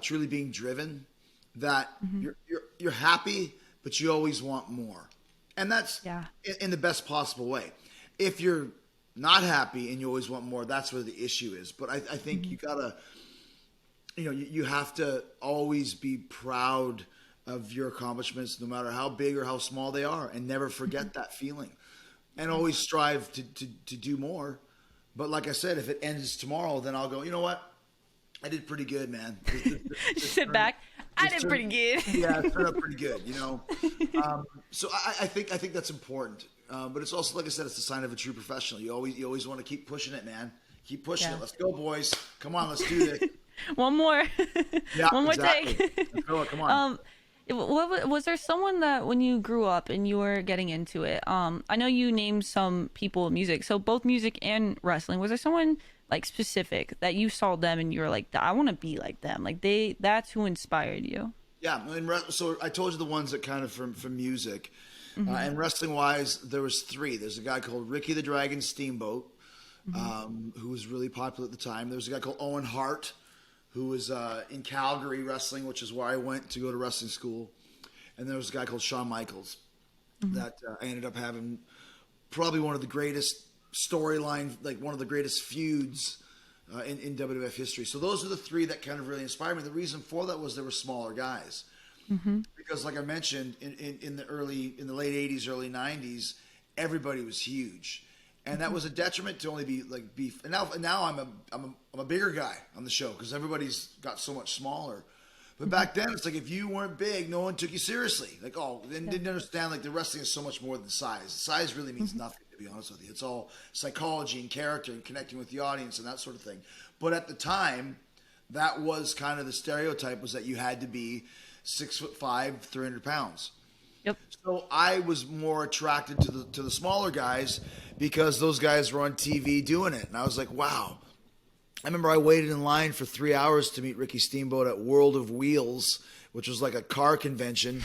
truly being driven, that you're happy, but you always want more. And that's in the best possible way. If you're not happy and you always want more, that's where the issue is. But I think you gotta, you have to always be proud of your accomplishments, no matter how big or how small they are, and never forget that feeling, and always strive to do more. But like I said, if it ends tomorrow, then I'll go, you know what? I did pretty good, man. Sit back. I did pretty good. Yeah, it turned out pretty good, So I think that's important. But it's also, like I said, it's a sign of a true professional. You always want to keep pushing it, man. Keep pushing it. Let's go, boys. Come on, let's do this. One more. One more take. Let's go. Come on. Was there someone that when you grew up and you were getting into it, I know you named some people in music, so both music and wrestling, was there someone like specific that you saw them and you were like, I want to be like them, like that's who inspired you? Yeah, so I told you the ones that kind of from music, and wrestling wise, there was 3. There's a guy called Ricky the Dragon Steamboat, who was really popular at the time. There was a guy called Owen Hart, who was in Calgary wrestling, which is where I went to go to wrestling school. And there was a guy called Shawn Michaels that I ended up having probably one of the greatest storyline, like one of the greatest feuds in WWF history. So those are the 3 that kind of really inspired me. The reason for that was they were smaller guys. Because like I mentioned, in the late 80s, early 90s, everybody was huge. And that was a detriment to only be like beef. And now I'm a bigger guy on the show because everybody's got so much smaller. But back then, it's like if you weren't big, no one took you seriously. Like, didn't understand like the wrestling is so much more than size. Size really means nothing, to be honest with you. It's all psychology and character and connecting with the audience and that sort of thing. But at the time, that was kind of the stereotype, was that you had to be 6'5", 300 pounds. Yep. So I was more attracted to the smaller guys because those guys were on TV doing it, and I was like, wow. I remember I waited in line for 3 hours to meet Ricky Steamboat at World of Wheels, which was like a car convention,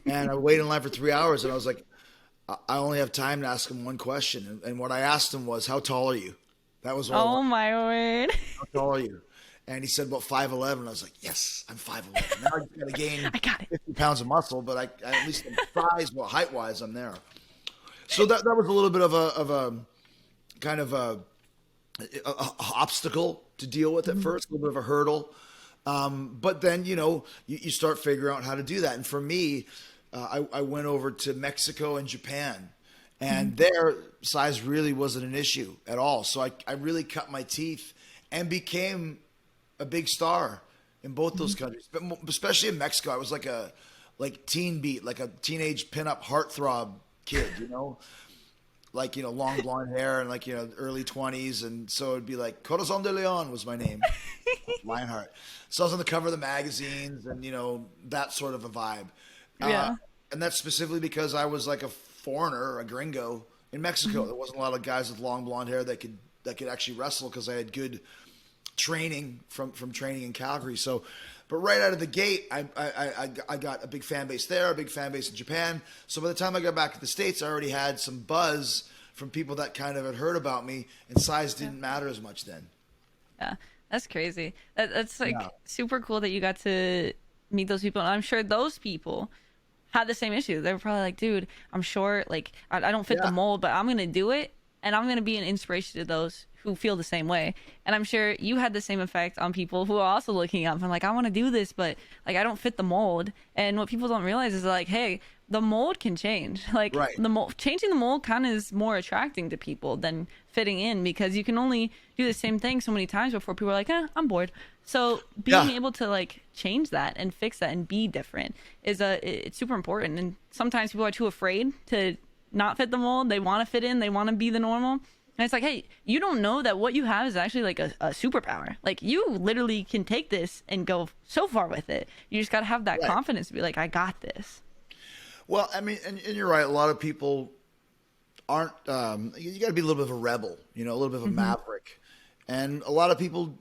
and I waited in line for 3 hours, and I was like, I only have time to ask him one question, and what I asked him was, how tall are you? That was all. Oh my word! How tall are you? And he said about 5'11". I was like, yes, I'm 5'11". Now I just got to gain 50 pounds of muscle, but I at least size, well, height-wise, I'm there. So that was a little bit of a kind of a obstacle to deal with at first, a little bit of a hurdle. But then, you start figuring out how to do that. And for me, I went over to Mexico and Japan, and there size really wasn't an issue at all. So I really cut my teeth and became a big star in both those countries, but especially in Mexico. I was like a teen beat, like a teenage pinup heartthrob kid, long blonde hair and early 20s. And so it'd be like Corazon de Leon was my name, Lionheart. So I was on the cover of the magazines and, that sort of a vibe. Yeah. And that's specifically because I was like a foreigner, a gringo in Mexico. There wasn't a lot of guys with long blonde hair that could actually wrestle because I had good training from training in Calgary. So, but right out of the gate, I got a big fan base there, a big fan base in Japan. So by the time I got back to the States, I already had some buzz from people that kind of had heard about me, and size didn't matter as much then. Yeah, that's crazy. That's like super cool that you got to meet those people. And I'm sure those people had the same issue. They were probably like, dude, I'm short. Like, I don't fit the mold, but I'm going to do it. And I'm going to be an inspiration to those who feel the same way. And I'm sure you had the same effect on people who are also looking up and like, I want to do this, but like, I don't fit the mold. And what people don't realize is like, hey, the mold can change. Like the mold, changing the mold kind of is more attracting to people than fitting in, because you can only do the same thing so many times before people are like, I'm bored. So being able to like change that and fix that and be different is it's super important. And sometimes people are too afraid to not fit the mold. They want to fit in. They want to be the normal. And it's like, hey, you don't know that what you have is actually like a superpower. Like, you literally can take this and go so far with it. You just got to have that confidence to be like, I got this. Well, I mean, and you're right. A lot of people aren't, you got to be a little bit of a rebel, a little bit of a maverick. And a lot of people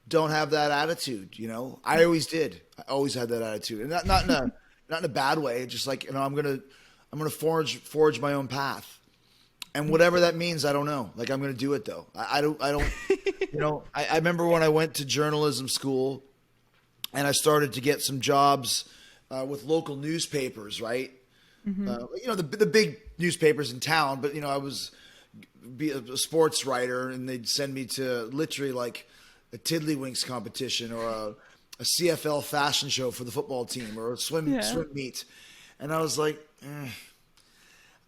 don't have that attitude, I always did. I always had that attitude. And not in a bad way. Just like, I'm going to forge my own path. And whatever that means, I don't know. Like, I'm going to do it though. I don't, I remember when I went to journalism school and I started to get some jobs with local newspapers, right? The big newspapers in town, but I was a sports writer, and they'd send me to literally like a Tiddlywinks competition or a CFL fashion show for the football team or a swim meet. And I was like,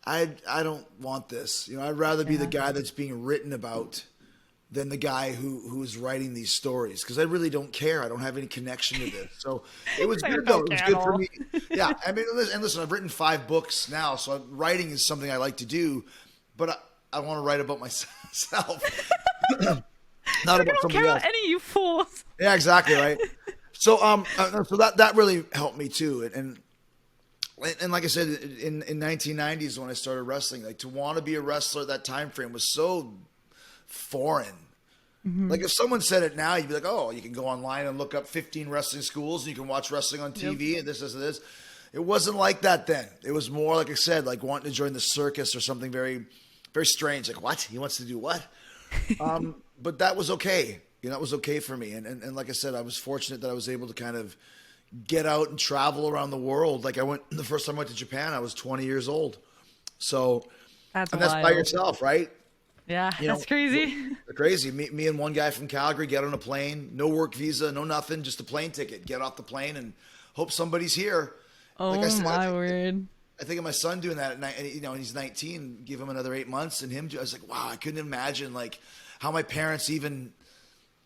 I don't want this. I'd rather be the guy that's being written about than the guy who is writing these stories, because I really don't care. I don't have any connection to this. So it was good though. It was good for me. Yeah, I mean, and listen, I've written 5 books now, so writing is something I like to do, but I want to write about myself, not about somebody else. Any of you fools. Yeah, exactly right. So so that really helped me too, and like I said, in 1990s when I started wrestling, like, to want to be a wrestler at that time frame was so foreign. Like, if someone said it now, you'd be like, oh, you can go online and look up 15 wrestling schools and you can watch wrestling on TV and this. It wasn't like that then. It was more, like I said, like wanting to join the circus or something very, very strange. Like, what? He wants to do what? But that was okay. That was okay for me. And like I said, I was fortunate that I was able to kind of get out and travel around the world. Like, the first time I went to Japan, I was 20 years old. So that's by yourself, right? Yeah, that's crazy. Crazy. Me and one guy from Calgary get on a plane, no work visa, no nothing, just a plane ticket. Get off the plane and hope somebody's here. Oh, like I said, my word. I think of my son doing that at night, and he's 19, give him another 8 months, and I was like, wow, I couldn't imagine like how my parents even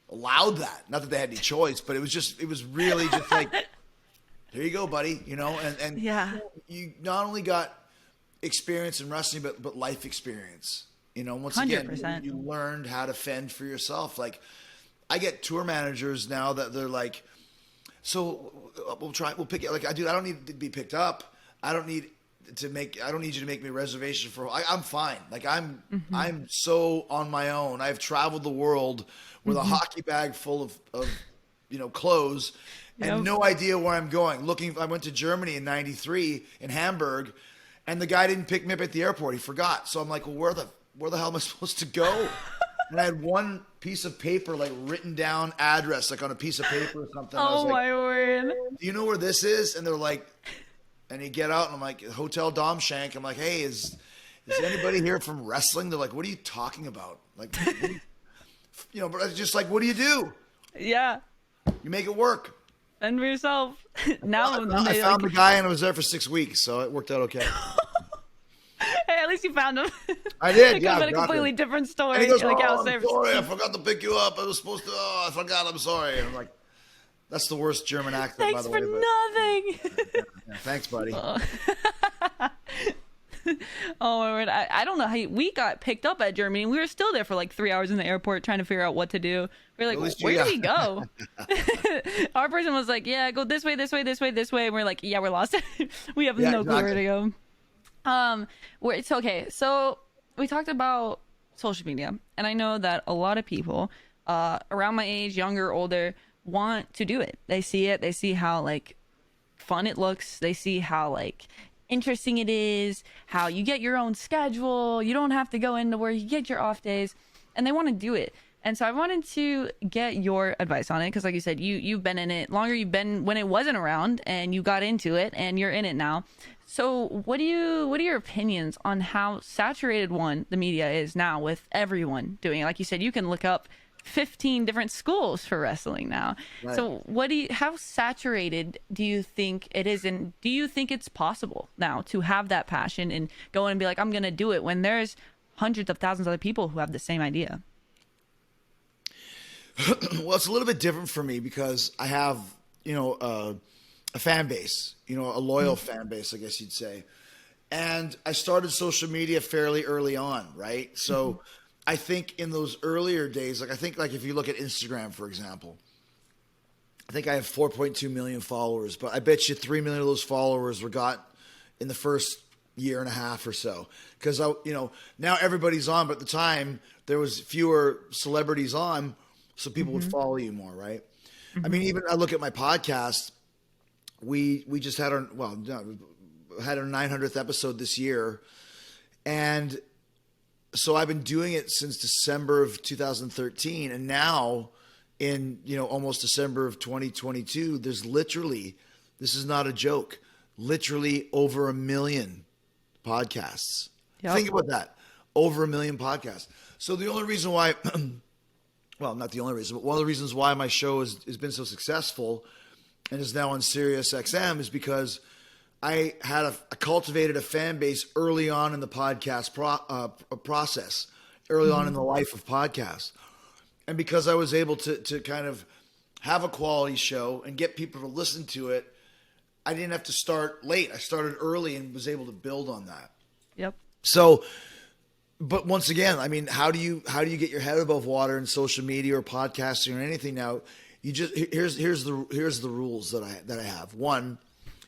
allowed that. Not that they had any choice, but it was really just like, here you go, buddy, and you not only got experience in wrestling, but life experience. Once 100%. Again, you learned how to fend for yourself. Like, I get tour managers now that they're like, so we'll pick it. Like, dude, I don't need to be picked up. I don't need you to make me a reservation for, I'm fine. Like, I'm so on my own. I've traveled the world with a hockey bag full of clothes and no idea where I'm going. I went to Germany in 93 in Hamburg, and the guy didn't pick me up at the airport. He forgot. So I'm like, well, where the hell am I supposed to go? And I had one piece of paper, like, written down address, like on a piece of paper or something. I was like, my word. Do you know where this is? And they're like, and you get out and I'm like, Hotel Domshank. I'm like, hey, is anybody here from wrestling? They're like, what are you talking about? Like, but it's just like, what do you do? Yeah. You make it work. Fend for yourself. Now I found the guy and I was there for 6 weeks, so it worked out okay. Hey, at least you found him. I did. It could have been a completely different story. And he goes, I'm sorry, I forgot to pick you up. I was supposed to. I forgot. I'm sorry. And I'm like, that's the worst German accent, by the way. Thanks for nothing. Yeah, thanks, buddy. Oh my word! I don't know how we got picked up at Germany. We were still there for like 3 hours in the airport trying to figure out what to do. We were like, where do we go? Our person was like, yeah, go this way, this way, this way, this way. And we're like, yeah, we're lost. We have no clue where to go. It's okay. So we talked about social media, and I know that a lot of people around my age, younger, older, want to do it. They see it. They see how like fun it looks. They see how like interesting it is, how you get your own schedule. You don't have to go into work. You get your off days, and they want to do it. And so I wanted to get your advice on it because, like you said, you've been in it longer. You've been when it wasn't around, and you got into it, and you're in it now. So what are your opinions on how saturated the media is now with everyone doing it? Like you said, you can look up 15 different schools for wrestling now. Right. So how saturated do you think it is, and do you think it's possible now to have that passion and go in and be like, I'm gonna do it, when there's hundreds of thousands of other people who have the same idea? Well, it's a little bit different for me because I have, a fan base, a loyal fan base, I guess you'd say. And I started social media fairly early on, right? So I think in those earlier days, like if you look at Instagram, for example, I think I have 4.2 million followers, but I bet you 3 million of those followers were got in the first year and a half or so. Because, now everybody's on, but at the time there was fewer celebrities on, so people would follow you more, right? I mean, even I look at my podcast, we just had our 900th episode this year. And so I've been doing it since December of 2013. And now in, almost December of 2022, there's literally, this is not a joke, literally over 1 million podcasts. Yep. Think about that. Over 1 million podcasts. So the only reason why, well, not the only reason, but one of the reasons why my show has been so successful and is now on Sirius XM is because I cultivated a fan base early on in the podcast process, early on in the life of podcasts. And because I was able to kind of have a quality show and get people to listen to it, I didn't have to start late. I started early and was able to build on that. Yep. So, but once again, I mean, how do you get your head above water in social media or podcasting or anything now? You just here's the rules that I have. One,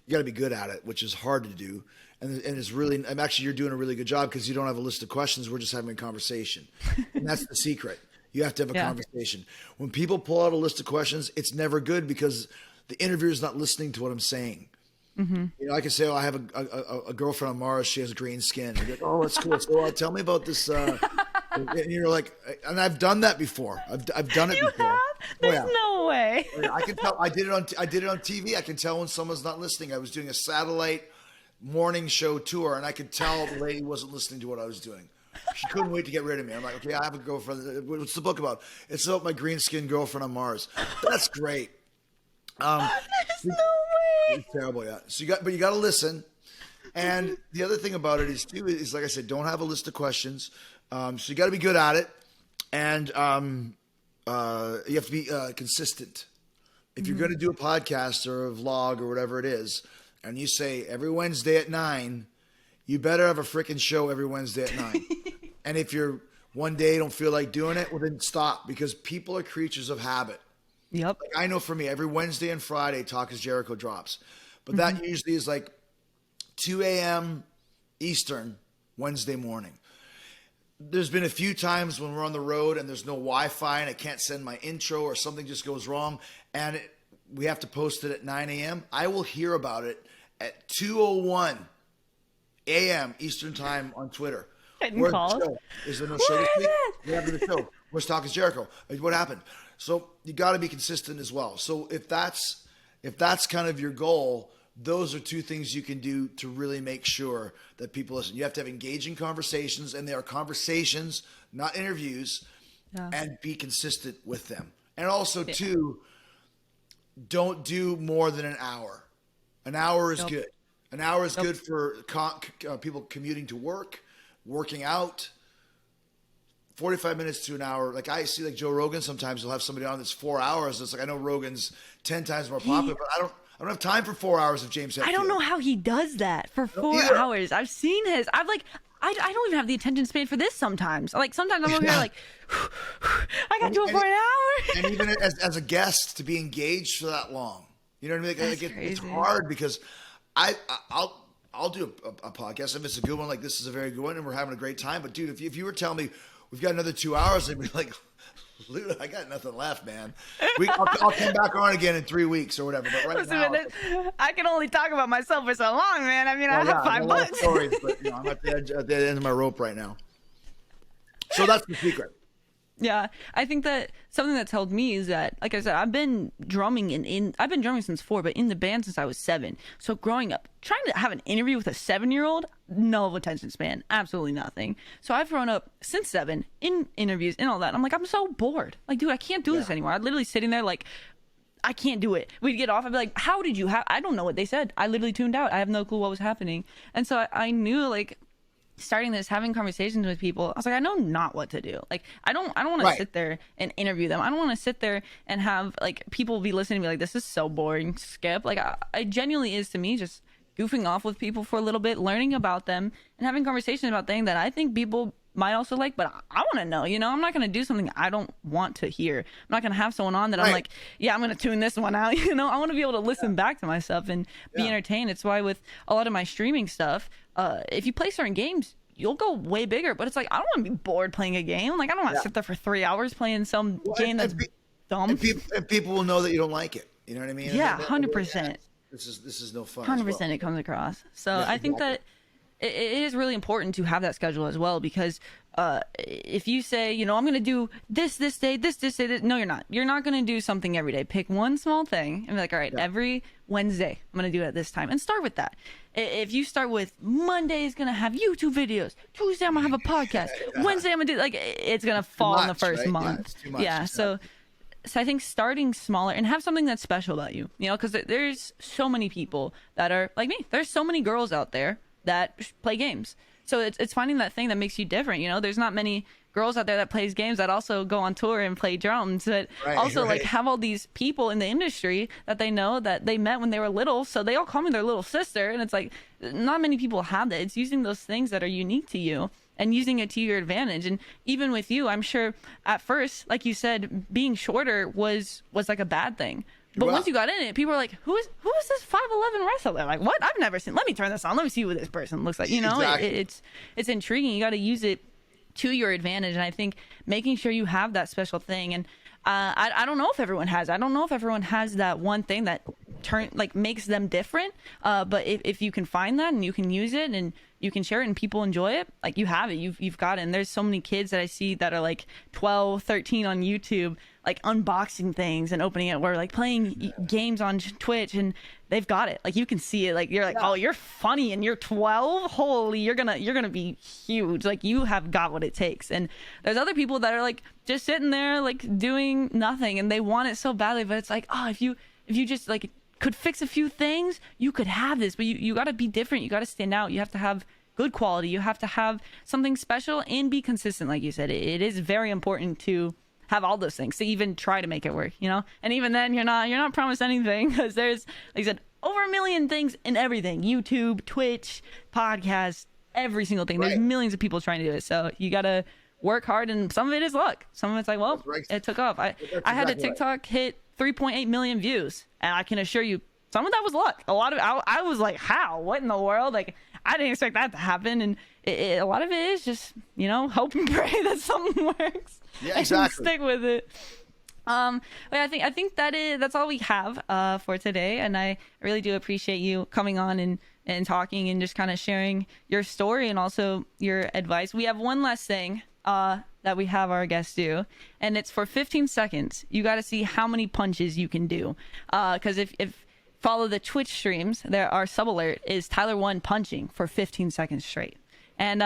you got to be good at it, which is hard to do, and it's really. You're doing a really good job because you don't have a list of questions. We're just having a conversation, and that's the secret. You have to have a conversation. When people pull out a list of questions, it's never good because the interviewer is not listening to what I'm saying. Mm-hmm. I can say, I have a girlfriend on Mars. She has green skin. You're like, oh, that's cool. So tell me about this. And you're like, and I've done that before. I've done it you before. Have? There's no way. I can tell. I did it on TV. I can tell when someone's not listening. I was doing a satellite morning show tour, and I could tell the lady wasn't listening to what I was doing. She couldn't wait to get rid of me. I'm like, okay, I have a girlfriend. What's the book about? It's about my green skin girlfriend on Mars. That's great. There's no way. It's terrible, yeah. So you got to listen. And the other thing about it is like I said, don't have a list of questions. So you got to be good at it, and you have to be consistent. If you're going to do a podcast or a vlog or whatever it is, and you say every Wednesday at 9, you better have a freaking show every Wednesday at 9. And if you're one day don't feel like doing it, well then stop, because people are creatures of habit. Yep. Like I know for me, every Wednesday and Friday, Talk is Jericho drops. But that usually is like 2 a.m. Eastern, Wednesday morning. There's been a few times when we're on the road and there's no Wi-Fi and I can't send my intro or something just goes wrong and we have to post it at 9 a.m. I will hear about it at 2:01 a.m. Eastern time on Twitter. Getting calls. Is there no show this week? We're having the show. Where's Talk is Jericho? What happened? So you got to be consistent as well. So if that's kind of your goal, those are two things you can do to really make sure that people listen. You have to have engaging conversations, and they are conversations, not interviews, and be consistent with them. And also, too, don't do more than an hour. An hour is good. An hour is good for people commuting to work, working out. 45 minutes to an hour. Like I see, like Joe Rogan, sometimes he'll have somebody on that's 4 hours. It's like, I know Rogan's 10 times more popular, but I don't have time for 4 hours of James Hetfield. I don't know how he does that for 4 hours. I've seen his. I don't even have the attention span for this sometimes. Like sometimes I'm over here like, I got to do it for an hour. And even as a guest to be engaged for that long, you know what I mean? Like, it's hard because I'll do a podcast if it's a good one. Like this is a very good one and we're having a great time. But dude, if you were telling me we've got another 2 hours. I'd be like, Luda, I got nothing left, man. I'll come back on again in 3 weeks or whatever. But right Listen, now, man, I can only talk about myself for so long, man. I mean, I have 5 bucks. Stories, but I'm at the end of my rope right now. So that's the secret. Yeah, I think that something that's helped me is that, like I said, I've been drumming I've been drumming since 4, but in the band since I was 7. So growing up, trying to have an interview with a 7-year-old, no attention span, absolutely nothing. So I've grown up since 7 in interviews and all that. I'm like, I'm so bored. Like, dude, I can't do this anymore. I'm literally sitting there like, I can't do it. We'd get off. I'd be like, how did you I don't know what they said. I literally tuned out. I have no clue what was happening. And so I knew, like, starting this, having conversations with people, I was like, I know not what to do. Like, I don't want to sit there and interview them. I don't want to sit there and have like people be listening to me like, this is so boring, skip. Like, I genuinely is to me just goofing off with people for a little bit, learning about them and having conversations about things that I think people might also like, but I want to know, you know. I'm not going to do something I don't want to hear. I'm not going to have someone on that I'm like, yeah, I'm going to tune this one out. You know, I want to be able to listen back to myself and be entertained. It's why with a lot of my streaming stuff, if you play certain games, you'll go way bigger, but it's like, I don't want to be bored playing a game. Like, I don't want to sit there for 3 hours playing some game that's dumb. And people will know that you don't like it. You know what I mean? Yeah, 100%. This is no fun. 100% it comes across. So I think that it is really important to have that schedule as well, because if you say, you know, I'm going to do this day, this day, no, you're not. You're not going to do something every day. Pick one small thing and be like, all right, every Wednesday, I'm going to do it at this time, and start with that. If you start with Monday is going to have YouTube videos, Tuesday I'm going to have a podcast, Wednesday I'm going to do, like, it's going to fall in the first month. It's too much. Yeah. So I think starting smaller and have something that's special about you, you know, because there's so many people that are like me. There's so many girls out there that play games. So it's finding that thing that makes you different. You know, there's not many girls out there that plays games that also go on tour and play drums, but like have all these people in the industry that they know that they met when they were little. So they all call me their little sister. And it's like, not many people have that. It's using those things that are unique to you and using it to your advantage. And even with you, I'm sure at first, like you said, being shorter was like a bad thing. But once you got in it, people were like, who is this 5'11" wrestler? Like, what? I've never seen. Let me turn this on. Let me see what this person looks like. You know, it's intriguing. You got to use it to your advantage. And I think making sure you have that special thing. And I don't know if everyone has. I don't know if everyone has that one thing that makes them different. But if you can find that and you can use it and you can share it and people enjoy it, like, you have it. You've got it. And there's so many kids that I see that are like 12, 13 on YouTube, like unboxing things and opening it, or like playing games on Twitch, and they've got it. Like, you can see it. Like, you're like, oh, you're funny and you're 12. Holy, you're gonna be huge. Like, you have got what it takes. And there's other people that are like just sitting there like doing nothing, and they want it so badly, but it's like, oh, if you just like could fix a few things, you could have this. But you got to be different. You got to stand out. You have to have good quality. You have to have something special and be consistent. Like you said, it is very important to have all those things to even try to make it work, you know. And even then, you're not promised anything, because there's, like I said, over 1 million things in everything: YouTube, Twitch, podcasts, every single thing. There's millions of people trying to do it, so you gotta work hard. And some of it is luck. Some of it's like, well, it took off. I had a TikTok hit 3.8 million views, and I can assure you, some of that was luck. A lot of I was like, how? What in the world? Like, I didn't expect that to happen. And a lot of it is just, you know, hope and pray that something works. Yeah, exactly. And stick with it. But I think that's all we have for today. And I really do appreciate you coming on and talking and just kind of sharing your story and also your advice. We have one last thing that we have our guests do, and it's for 15 seconds. You got to see how many punches you can do. Because if follow the Twitch streams, our sub alert is Tyler 1 punching for 15 seconds straight. And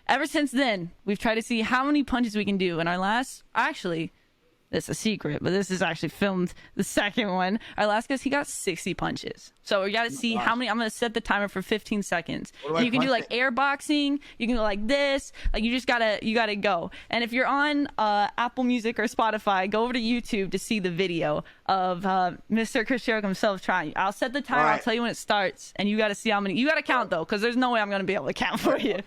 ever since then, we've tried to see how many punches we can do. And our last, actually, this is a secret, but this is actually filmed, the second one. Our last guest, he got 60 punches. So we got to see how many. I'm going to set the timer for 15 seconds. And you can do like air boxing. You can go like this. Like, you gotta go. And if you're on Apple Music or Spotify, go over to YouTube to see the video of Mr. Chris Jericho himself trying. I'll set the timer. I'll tell you when it starts. And you got to see how many. You got to count, though, because there's no way I'm going to be able to count for you.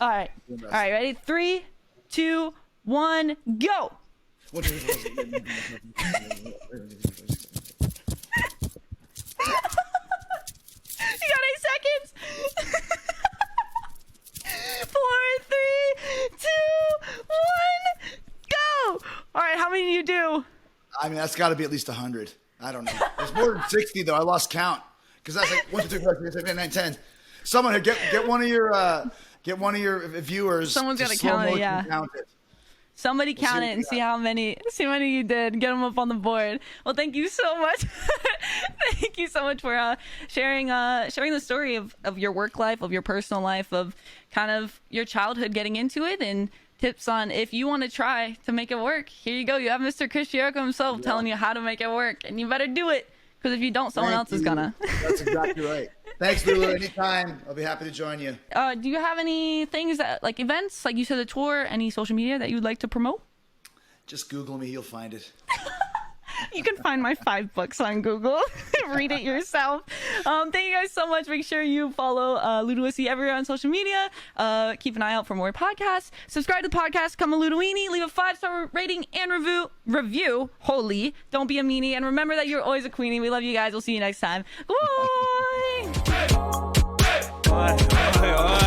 All right. All right. Ready? 3, 2, 1, go. You got 8 seconds. 4, 3, 2, 1. many do you do? I mean, that's got to be at least 100. I don't know. It's more than 60 though. I lost count because that's like 1, 2, 3, 4, 5, 6, 7, 8, 9, 10. Someone get one of your viewers. Someone's got to count it. Yeah. Count it. Somebody count it and see how many you did. Get them up on the board. Well, thank you so much. Thank you so much for sharing the story of your work life, of your personal life, of kind of your childhood getting into it, and tips on if you want to try to make it work. Here you go. You have Mr. Chris Jericho himself telling you how to make it work, and you better do it, because if you don't, someone else is gonna. That's exactly right. Thanks, Lulu. Anytime. I'll be happy to join you. Do you have any things that, like events, like you said, the tour, any social media that you'd like to promote? Just Google me. You'll find it. You can find my 5 books on Google. Read it yourself. Thank you guys so much. Make sure you follow Ludacast everywhere on social media. Keep an eye out for more podcasts. Subscribe to the podcast. Come a Ludawini. Leave a 5-star rating and review. Holy. Don't be a meanie. And remember that you're always a queenie. We love you guys. We'll see you next time. Bye. Oi, oi, oi.